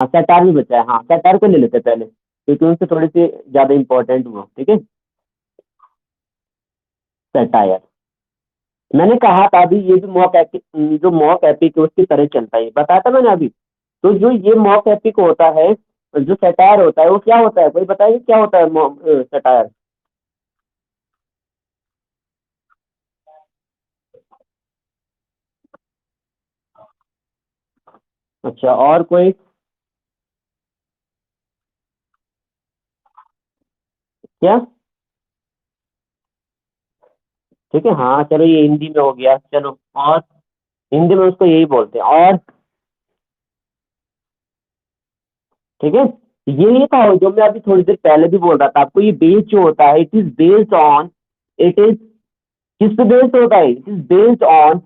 सैटार भी बचा है, हाँ सैटार को ले लेते हैं पहले क्योंकि उनसे थोड़ी सी ज्यादा इंपॉर्टेंट वो, ठीक है। सैटायर, मैंने कहा था अभी ये भी मॉक एपिक, जो मॉक एपिक है उसकी तरह चलता है, बताया था मैंने अभी। तो जो ये मॉक एपिक होता है, जो सैटायर होता है वो क्या होता है, कोई बताइए क्या होता है सैटायर। अच्छा, और कोई? क्या? ठीक है, हाँ चलो ये हिंदी में हो गया, चलो और हिंदी में उसको यही बोलते हैं, और ठीक है। ये था जो मैं अभी थोड़ी देर पहले भी बोल रहा था आपको, ये बेस जो होता है it is based on, it is किस पे बेस्ड होता है, it is based on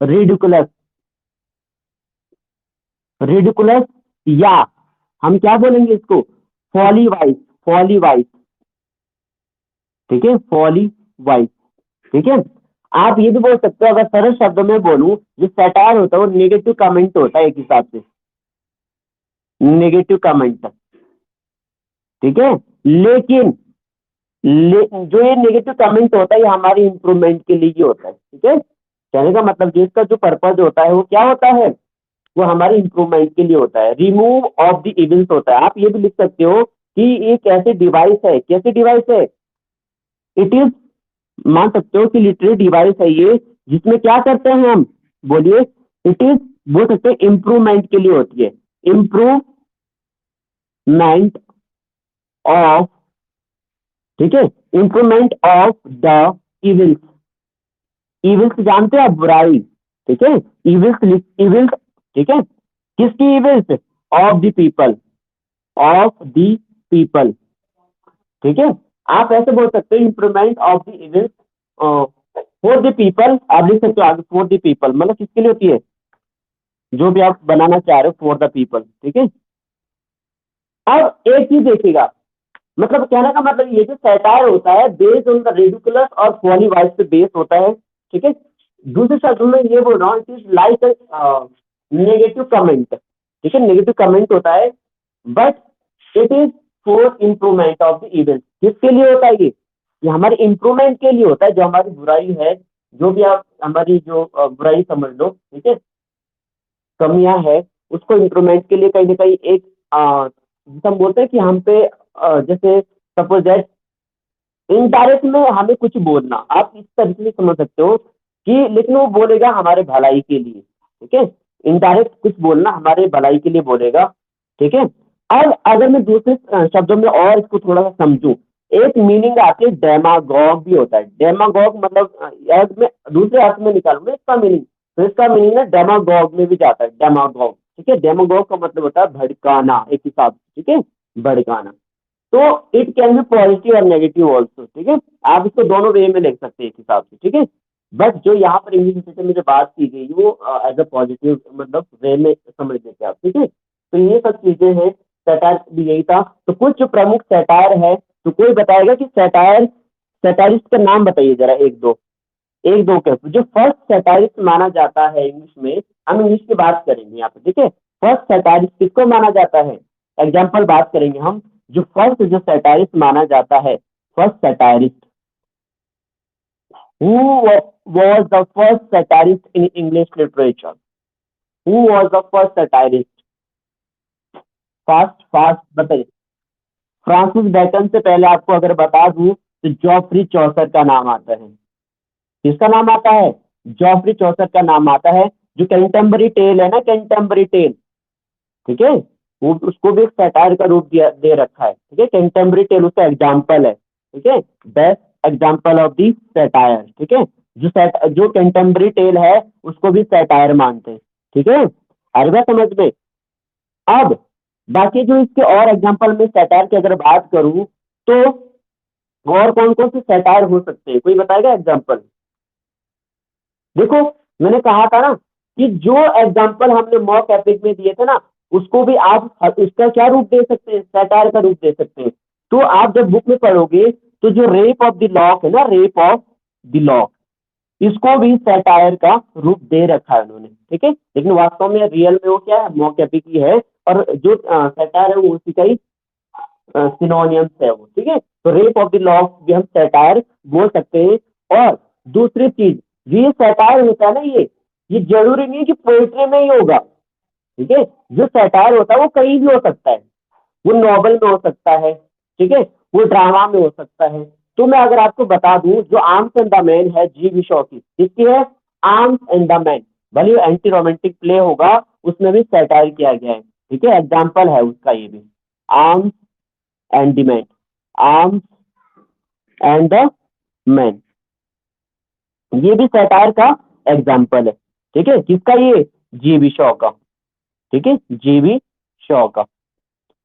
ridiculous, ridiculous, या हम क्या बोलेंगे इसको, फॉली वाइज, फॉली वाइज, ठीक है, फॉली वाइज, ठीक है। आप ये भी बोल सकते हो, अगर सरल शब्दों में बोलूं, जो सैटायर होता है वो नेगेटिव कमेंट होता है एक हिसाब से, नेगेटिव कमेंट, ठीक है। लेकिन जो ये नेगेटिव कमेंट होता है ये हमारी इंप्रूवमेंट के लिए ही होता है, ठीक है। कहने का मतलब जो इसका जो पर्पज होता है वो क्या होता है, वो हमारे इंप्रूवमेंट के लिए होता है, रिमूव ऑफ द इविल्स होता है। आप ये भी लिख सकते हो कि एक ऐसी डिवाइस है, कैसी डिवाइस है, इट इज, मान सकते हो कि लिटरेरी डिवाइस है ये, जिसमें क्या करते हैं हम, बोलिए, इट इज, बोल सकते हैं इम्प्रूवमेंट के लिए होती है, इम्प्रूवमेंट ऑफ, ठीक है, improvement of the evils, evils जानते हैं आप, बुराई, ठीक है, इविल्स, इविल्स, ठीक है, किसकी evils, of the people, of the people, ठीक है। आप ऐसे बोल सकते हो improvement of the evils for the people, आप लिख सकते हो आगे फॉर द पीपल, मतलब किसके लिए होती है, जो भी आप बनाना चाह रहे हो फॉर द पीपल, ठीक है। अब एक चीज देखिएगा, मतलब कहने का मतलब ये जो सैटायर होता है बेस्ड ऑन द रेडिकुलस और फॉली वाइज पे बेस होता है, ठीक है। दूसरे शब्दों में ये बोल रहा हूँ, it is like negative comment, ठीक है, नेगेटिव कमेंट होता है, but it is for improvement of the event, किसके लिए होता है ये हमारे इम्प्रूवमेंट के लिए होता है, जो हमारी बुराई है, जो भी आप हमारी जो बुराई समझ लो, ठीक है, कमियां है, उसको इम्प्रूवमेंट के लिए कहीं ना कहीं एक जिसे हम बोलते हैं कि हम पे जैसे सपोज दैट इनडायरेक्ट में हमें कुछ बोलना, आप इस तरीके से समझ सकते हो कि, लेकिन वो बोलेगा हमारे भलाई के लिए, ठीक है, इनडायरेक्ट कुछ बोलना हमारे भलाई के लिए बोलेगा, ठीक है। अब अगर मैं दूसरे शब्दों में और इसको थोड़ा सा समझूं, एक मीनिंग आती है डेमागॉग भी होता है, डेमागॉग मतलब अर्थ में, दूसरे अर्थ में निकालूंगा इसका मीनिंग, तो इसका मीनिंग ना डेमागॉग में भी जाता है, डेमागॉग, ठीक है, डेमागॉग का मतलब होता है भड़काना एक हिसाब से, ठीक है, भड़काना। तो इट कैन बी पॉजिटिव और नेगेटिव ऑल्सो, ठीक है, आप इसको दोनों वे में लिख सकते हैं एक हिसाब से, ठीक है। बट जो यहाँ पर इंग्लिश लिटरेचर में जो बात की गई वो एज अ पॉजिटिव मतलब वे में समझ लेते हैं आप, ठीक है। तो ये सब चीजें हैं, सैटायर भी यही था। तो कुछ जो प्रमुख सैटायर है, तो कोई बताएगा कि सैटायर, सैटारिस्ट का नाम बताइए जरा, एक दो, एक दो के जो फर्स्ट सैटारिस्ट माना जाता है इंग्लिश में, हम इंग्लिश की बात करेंगे यहाँ पे, ठीक है। फर्स्ट सैटारिस्ट किसको माना जाता है, एग्जाम्पल बात करेंगे हम, जो फर्स्ट जो सैटारिस्ट माना जाता है, first satirist, who was the first satirist in English literature, who was the first satirist, fast fast बताइए। फ्रांसिस बैकन से पहले आपको अगर बता दूं तो जॉफरी चौसर का नाम आता है, किसका नाम आता है, जॉफरी चौसर का नाम आता है। जो कैंटम्बरी टेल है ना, कैंटम्बरी टेल, ठीक है, वो उसको भी एक सैटायर का रूप दिया दे रखा है, ठीक है, कैंटम्बरी टेल उसका एग्जाम्पल है, ठीक है, best example of the satire, ठीक है। जो कैंटम्बरी टेल है उसको भी सैटायर मानते हैं, ठीक है, हर बात समझ में। अब बाकी जो इसके और एग्जाम्पल में सैटायर की अगर बात करूं, तो और कौन कौन से सैटायर हो सकते हैं, कोई बताएगा एग्जाम्पल। देखो, मैंने कहा था ना कि जो एग्जाम्पल हमने मॉक एपिक में दिए थे ना, उसको भी आप इसका क्या रूप दे सकते हैं, सैटायर का रूप दे सकते हैं। तो आप जब बुक में पढ़ोगे तो जो रेप ऑफ द लॉक है ना, रेप ऑफ द लॉक, इसको भी सैटायर का रूप दे रखा है उन्होंने, ठीक है। लेकिन वास्तव में रियल में वो क्या है, मॉकेपी की है, और जो सैटायर है वो उसी का ही सिनोनियम्स है वो, ठीक है। तो रेप ऑफ द लॉस्ट भी हम सैटायर बोल सकते हैं। और दूसरी चीज, ये सैटायर होता है ना, ये जरूरी नहीं है कि पोएट्री में ही होगा, ठीक है। जो सैटायर होता है वो कहीं भी हो सकता है, वो नॉवल में हो सकता है, ठीक है, वो ड्रामा में हो सकता है। तो मैं अगर आपको बता दूं, जो आर्म्स एंड द मैन है जी.बी. शॉ की, किसकी है, आर्म्स एंड द मैन, भले एंटी रोमांटिक प्ले होगा, उसमें भी सैटायर किया गया है, ठीक है। एग्जाम्पल है उसका ये भी, arms and the man, arms and the man, ये भी सैटायर का एग्जाम्पल है, ठीक है। किसका, ये जी.बी. शॉ का, ठीक है, जी.बी. शॉ का।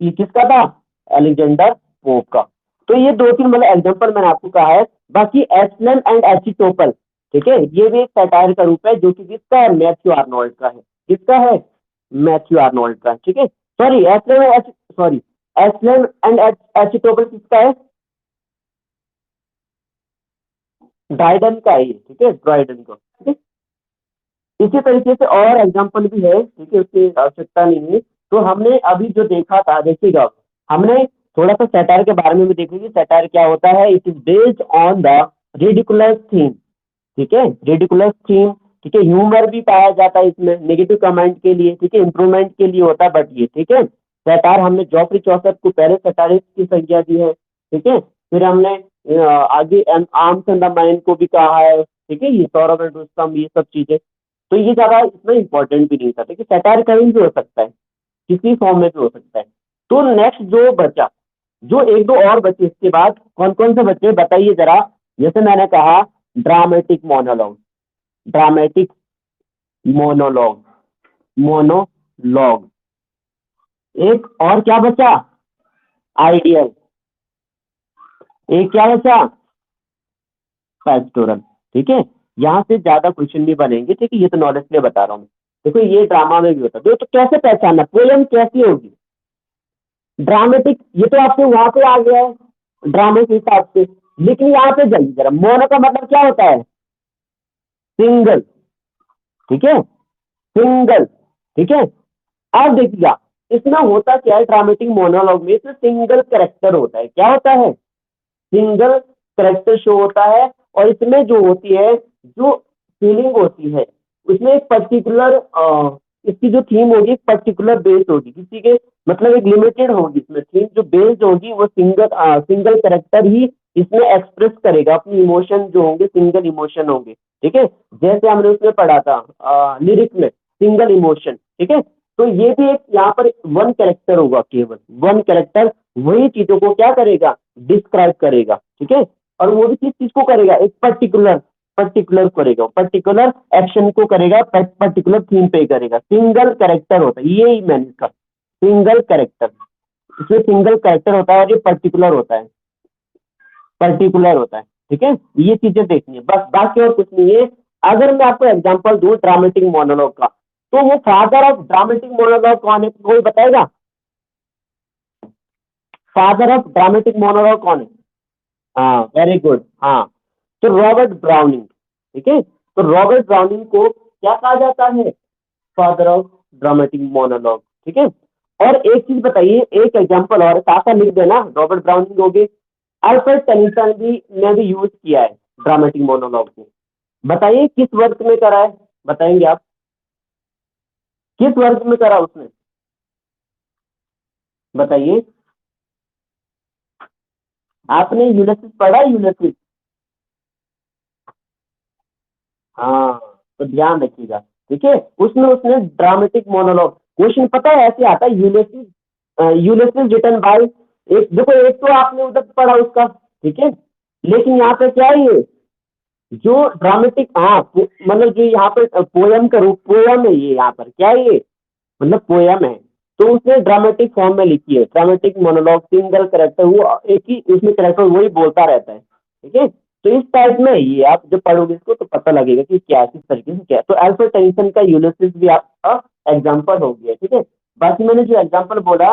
ये किसका था, अलेक्जेंडर पोप का। तो ये दो तीन मतलब एग्जांपल मैंने आपको कहा है। बाकी एस्लन एंड एसिटोपल, ठीक है, ये भी एक सैटायर का रूप है, जो कि किसका है, मैथ्यू आर्नोल्ड का है। किसका है, मैथ्यू आर्नोल्ड का, ठीक है। एस्लन एंड एसिटोपल किसका है, ड्राइडन का है ये, ठीक है, ड्राइडन का, ठीक है। इसी तरीके से और एग्जाम्पल भी है, ठीक है, उसकी आवश्यकता नहीं है। तो हमने अभी जो देखा था, देखिएगा, हमने थोड़ा सा सैटायर के बारे में भी देखेंगे, सैटायर क्या होता है। It is based on the ridiculous theme, ठीक है, रिडिकुलस थीम, ठीक है। ह्यूमर भी पाया जाता है इसमें, नेगेटिव कमेंट के लिए, ठीक है, इंप्रूवमेंट के लिए होता है, बट ये, ठीक है। सैटायर हमने जॉफ्री चौसठ को पहले सैटारिस्ट की संज्ञा दी है, ठीक है। फिर हमने आगे आर्म्स एंड द मैन को भी कहा है, ठीक है, ये सौरभ एंड रुस्तम, ये सब चीजें। तो ये ज्यादा इतना इंपॉर्टेंट भी नहीं था, ठीक है। सैटायर कहीं भी हो सकता है, किसी फॉर्म में भी हो सकता है। तो नेक्स्ट जो बचा, जो एक दो और बचे इसके बाद, कौन कौन से बच्चे बताइए जरा। जैसे मैंने कहा, dramatic monologue, dramatic monologue, monologue. एक और क्या बचा, आइडियल। एक क्या बचा, पेस्टोरल, ठीक है। यहाँ से ज्यादा क्वेश्चन भी बनेंगे, ठीक है, ये तो नॉलेज के लिए बता रहा हूँ। देखो ये ड्रामा में भी होता है, तो कैसे पहचानना पोएम कैसी होगी, ड्रामेटिक, ये तो आपके वहां पे आ गया है ड्रामे के हिसाब से। लेकिन यहाँ पे जाइए जरा, मोनो का मतलब क्या होता है, सिंगल, ठीक है, सिंगल, ठीक है। अब देखिएगा, इसमें होता क्या है, ड्रामेटिक मोनोलॉग में इसमें सिंगल कैरेक्टर होता है, क्या होता है, सिंगल करेक्टर शो होता है। और इसमें जो होती है, जो फीलिंग होती है, उसमें एक पर्टिकुलर इसकी जो थीम होगी, पर्टिकुलर बेस्ड होगी, किसी के मतलब एक लिमिटेड होगी इसमें थीम, जो बेस्ड होगी वो सिंगल करेक्टर ही इसमें एक्सप्रेस करेगा अपनी इमोशन, जो होंगे सिंगल इमोशन होंगे, ठीक है। जैसे हमने उसमें पढ़ा था लिरिक में, सिंगल इमोशन, ठीक है। तो ये भी एक यहाँ पर वन कैरेक्टर होगा, केवल वन कैरेक्टर वही चीजों को क्या करेगा, डिस्क्राइब करेगा, ठीक है। और वो भी किस चीज को करेगा, एक पर्टिकुलर पर्टिकुलर करेगा, पर्टिकुलर एक्शन को करेगा, पर्टिकुलर थीम पे करेगा, सिंगल कैरेक्टर होता है, यही मैंने इसका सिंगल कैरेक्टर, इसमें सिंगल कैरेक्टर होता है और ये पर्टिकुलर होता है, पर्टिकुलर होता है, ठीक है। ये चीजें देखनी है बस, बाकी और कुछ नहीं है। अगर मैं आपको एग्जांपल दूं ड्रामेटिक मोनोलॉग का, तो वो फादर ऑफ ड्रामेटिक मोनोलॉग कौन है, कोई बताएगा, फादर ऑफ ड्रामेटिक मोनोलॉग कौन है, हाँ वेरी गुड, हाँ, तो रॉबर्ट ब्राउनिंग, ठीक है। तो रॉबर्ट ब्राउनिंग को क्या कहा जाता है, फादर ऑफ ड्रामेटिक मोनोलॉग, ठीक है। और एक चीज बताइए, एक एग्जांपल और साथ साथ लिख देना, रॉबर्ट ब्राउनिंग हो गए, अल्फ्रेड टेनिसन भी ने भी यूज किया है ड्रामेटिक मोनोलॉग को। बताइए किस वर्क में करा है, बताएंगे आप, किस वर्क में करा उसने, बताइए। आपने यूलिसिस पढ़ा, यूलिसिस, हाँ, तो ध्यान रखिएगा, ठीक है। उसमें उसने ड्रामेटिक मोनोलॉग, क्वेश्चन पता है ऐसे आता है, यूलिसिस, यूलिसिस रिटन बाय, एक देखो, एक तो आपने उधर पढ़ा उसका, ठीक है। लेकिन यहाँ पे क्या है, ये जो ड्रामेटिक, हाँ, मतलब जो यहाँ पर पोयम का रूप, पोयम है ये, यहाँ पर क्या है ये, मतलब पोयम है। तो उसने ड्रामेटिक फॉर्म में लिखी है, ड्रामेटिक मोनोलॉग, सिंगल करेक्टर, वो एक ही उसमें करेक्टर वही बोलता रहता है, ठीक है। तो इस टाइप में ये आप जब पढ़ोगे इसको तो पता लगेगा कि क्या किस तरीके से क्या है। तो अल्फ्रेड टेनिसन का यूलिसिस भी आपका एग्जाम्पल हो गया, ठीक है। बाकी मैंने जो एग्जाम्पल बोला,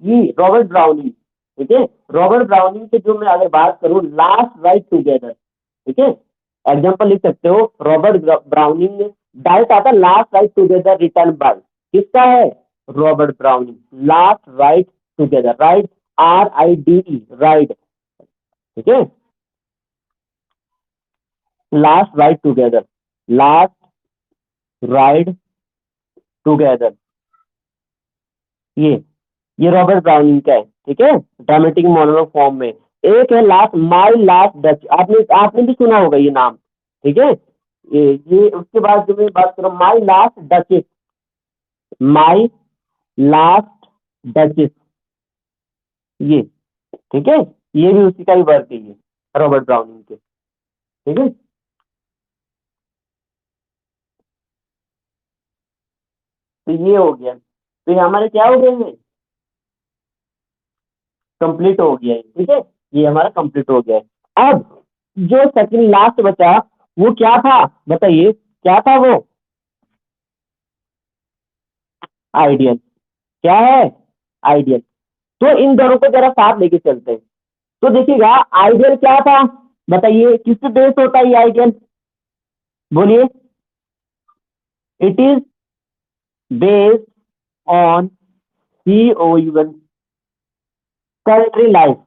ये रॉबर्ट ब्राउनिंग, ठीक है, रॉबर्ट ब्राउनिंग के जो मैं अगर बात करूँ, लास्ट राइट टुगेदर, ठीक है, एग्जाम्पल लिख सकते हो, रॉबर्ट ब्राउनिंग डाइट आता last ride together written by, किसका है? Robert Browning, last ride together, ride RIDE, ride, ठीक है, last ride together, last ride together, ये ये रॉबर्ट ब्राउनिंग का है, ठीक है, ड्रामेटिक मोनोलॉग फॉर्म में। एक है लास्ट, माई लास्ट डच, आपने आपने भी सुना होगा ये नाम, ठीक है, ये उसके बाद जो मैं बात करूँ, my last duchess, my last duchess, ये, ठीक है, ये भी उसी का ही वर्क है ये, रॉबर्ट ब्राउनिंग के, ठीक है। तो ये हो गया, तो ये हमारे क्या हो गए हैं, कंप्लीट हो गया है, ठीक है, ये हमारा कंप्लीट हो गया है। अब जो सेकंड लास्ट बचा वो क्या था, बताइए क्या था वो? आइडियल, क्या है? आइडियल। तो इन दोनों को जरा साथ लेके चलते हैं, तो देखिएगा आइडियल क्या था, बताइए किस पे बेस होता है ये आइडियल, बोलिए। It is based on COUN, country life,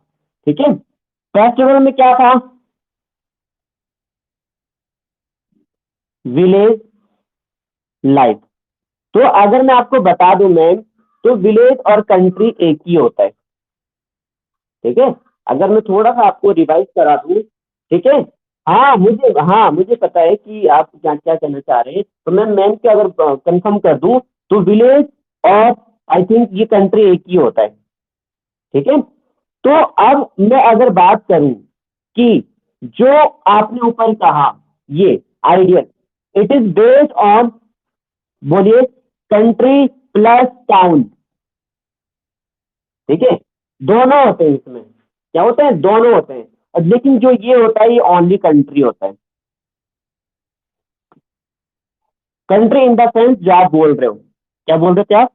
ठीक है। फेस्टिवल में क्या था? Village life. तो अगर मैं आपको बता दूं मैम, तो विलेज और कंट्री एक ही होता है, ठीक है, अगर मैं थोड़ा सा आपको रिवाइज करा दूं, ठीक है। हाँ मुझे पता है कि आप क्या क्या कहना चाह रहे हैं, तो मैं मैम के अगर कंफर्म कर दूं, तो विलेज और आई थिंक ये कंट्री एक ही होता है, ठीक है। तो अब मैं अगर बात करूं कि जो आपने ऊपर कहा, ये ideal, it is based on, बोलिए, कंट्री प्लस टाउन, ठीक है, दोनों होते हैं इसमें, क्या होते हैं? दोनों होते हैं। और लेकिन जो ये होता है ये ओनली कंट्री होता है, कंट्री इन द सेंस जो आप बोल रहे हो, क्या बोल रहे थे आप?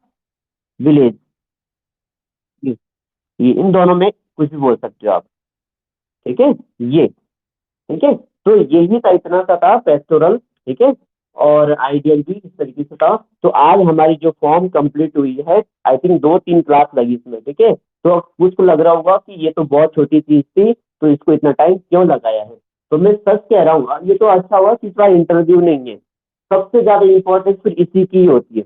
विलेज, ये इन दोनों में कुछ भी बोल सकते हो आप, ठीक है, ये, ठीक है। तो यही था, इतना सा था पेस्टोरल, ठीक है, और आइडियल भी इस तरीके से था। तो आज हमारी जो फॉर्म कंप्लीट हुई है, आई थिंक 2-3 क्लास लगी इसमें, ठीक है। तो कुछ को लग रहा होगा कि ये तो बहुत छोटी चीज थी, तो इसको इतना टाइम क्यों लगाया है, तो मैं सच कह रहा हूँ, ये तो अच्छा हुआ कि इसका इंटरव्यू नहीं है, सबसे ज्यादा इंपॉर्टेंस फिर इसी की होती है,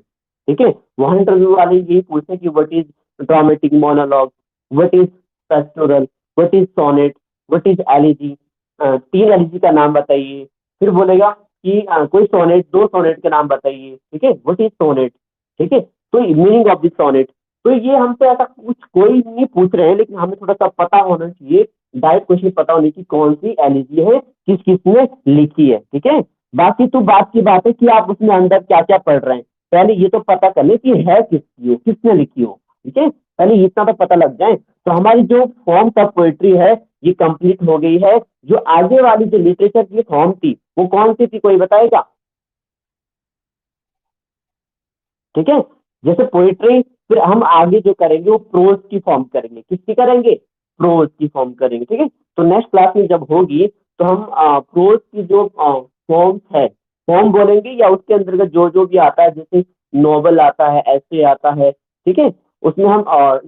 ठीक है। वहाँ इंटरव्यू वाले यही पूछते हैं कि what is dramatic monologue, what is pastoral, what is sonnet, what is elegy, 3 elegy का नाम बताइए, फिर बोलेगा कि कोई सोनेट, 2 सोनेट के नाम बताइए, ठीक है, व्हाट इज सोनेट, ठीक है, तो मीनिंग ऑफ दिस सोनेट। तो ये हमसे ऐसा कुछ कोई नहीं पूछ रहे हैं, लेकिन हमें थोड़ा सा पता होना चाहिए, डायरेक्ट क्वेश्चन पता होने की कौन सी एलिजी है, किस किसने लिखी है, ठीक है। बाकी तो बात की बात है कि आप उसमें अंदर क्या क्या पढ़ रहे हैं, पहले ये तो पता कर ले कि है किसकी हो, किसने लिखी हो, ठीक है, पहले इतना तो पता लग जाए। तो हमारी जो फॉर्म ऑफ पोएट्री है ये कंप्लीट हो गई है। जो आगे वाली जो लिटरेचर की फॉर्म थी वो कौन सी थी, कोई बताएगा? ठीक है, जैसे पोइट्री, फिर हम आगे जो करेंगे वो प्रोज की फॉर्म करेंगे, किसकी करेंगे? प्रोज की फॉर्म करेंगे, ठीक है। तो नेक्स्ट क्लास में जब होगी तो हम प्रोज की जो फॉर्म है, फॉर्म बोलेंगे, या उसके अंतर्गत जो जो भी आता है, जैसे नॉवल आता है, ऐसे आता है, ठीक है, उसमें हम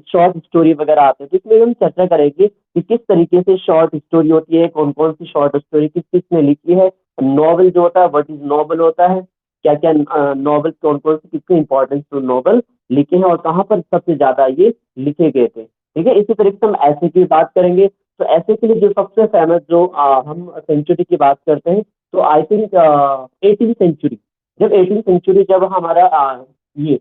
शॉर्ट स्टोरी वगैरह आते हैं, तो इसमें हम चर्चा करेंगे कि किस तरीके से शॉर्ट स्टोरी होती है, कौन कौन सी शॉर्ट स्टोरी किस किसने लिखी है, नॉवल जो होता है व्हाट इज नॉवल होता है, क्या क्या नॉवल, कौन कौन से, कितने इंपॉर्टेंट जो नॉवल लिखे हैं और कहाँ पर सबसे ज्यादा ये लिखे गए थे, ठीक है। इसी तरीके से हम ऐसे की बात करेंगे। तो ऐसे के लिए जो सबसे फेमस जो हम सेंचुरी की बात करते हैं, तो आई थिंक 18वीं सेंचुरी, जब 18वीं सेंचुरी जब हमारा ये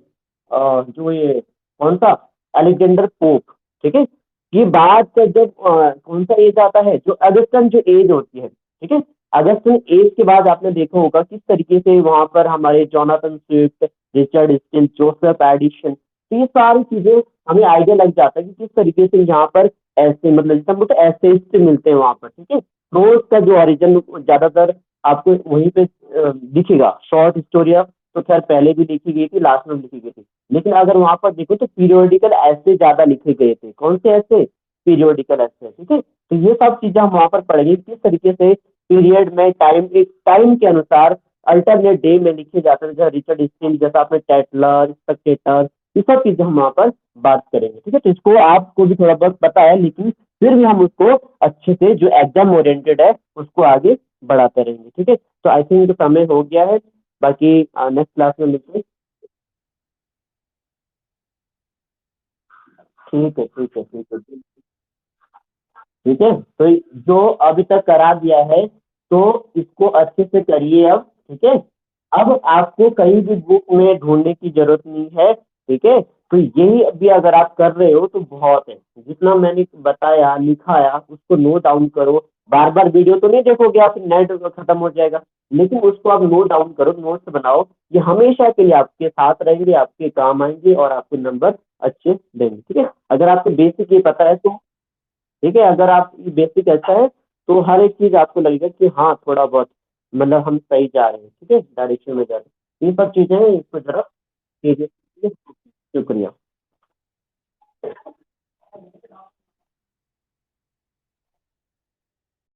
जो ये कौन सा, अलेक्जेंडर पोप, ठीक है, ये बात का जब कौन सा एज आता है, जो अगस्टन जो एज होती है, ठीक है, अगस्टन एज के बाद आपने देखा होगा किस तरीके से वहां पर हमारे Jonathan Swift, Richard Steele, Joseph Addison, तो ये सारी चीजें हमें आइडिया लग जाता है कि किस तरीके से यहाँ पर ऐसे, मतलब जैसे हम बोलते हैं ऐसे मिलते हैं वहां पर, ठीक है। प्रोज का जो ओरिजिन ज्यादातर आपको वहीं पे दिखेगा, शॉर्ट स्टोरिया तो खैर पहले भी लिखी गई थी, लास्ट में भी लिखी गई थी, लेकिन अगर वहां पर देखो तो पीरियोडिकल ऐसे ज्यादा लिखे गए थे, कौन से ऐसे? पीरियोडिकल ऐसे, ठीक है। तो ये सब चीजें हम वहां पर पढ़ेंगे किस तरीके से पीरियड में टाइम, एक टाइम के अनुसार अल्टरनेट डे में लिखे जाते हैं, जैसे रिचर्ड स्टील, जैसा आपने टेटलर, स्पेक्टेटर, ये सब चीजें हम वहाँ पर बात करेंगे। ठीक है, तो इसको आपको भी थोड़ा बहुत पता है, लेकिन फिर भी हम उसको अच्छे से जो एग्जाम ओरिएंटेड है उसको आगे बढ़ाते रहेंगे। ठीक है, तो आई थिंक समय हो गया है, बाकी नेक्स्ट क्लास में मिलते हैं। ठीक है, ठीक है, ठीक है, ठीक है। तो जो अभी तक करा दिया है, तो इसको अच्छे से करिए अब। ठीक है, अब आपको कहीं भी बुक में ढूंढने की जरूरत नहीं है। ठीक है, तो यही अभी अगर आप कर रहे हो तो बहुत है, जितना मैंने बताया लिखाया उसको नोट डाउन करो। बार बार वीडियो तो नहीं देखोगे आप, नेट खत्म हो जाएगा, लेकिन उसको आप नोट डाउन करो, नोट्स बनाओ। ये हमेशा के लिए आपके साथ रहेंगे, आपके काम आएंगे और आपके नंबर अच्छे देंगे। ठीक है, अगर आपको बेसिक ये पता है तो, ठीक है, अगर आप बेसिक अच्छा है तो हर एक चीज आपको लगेगा कि हाँ थोड़ा बहुत मतलब हम सही जा रहे हैं। ठीक है, डायरेक्शन में जा रहे हैं, ये सब चीजें हैं, इसको जरा कीजिए। ठीक है? शुक्रिया।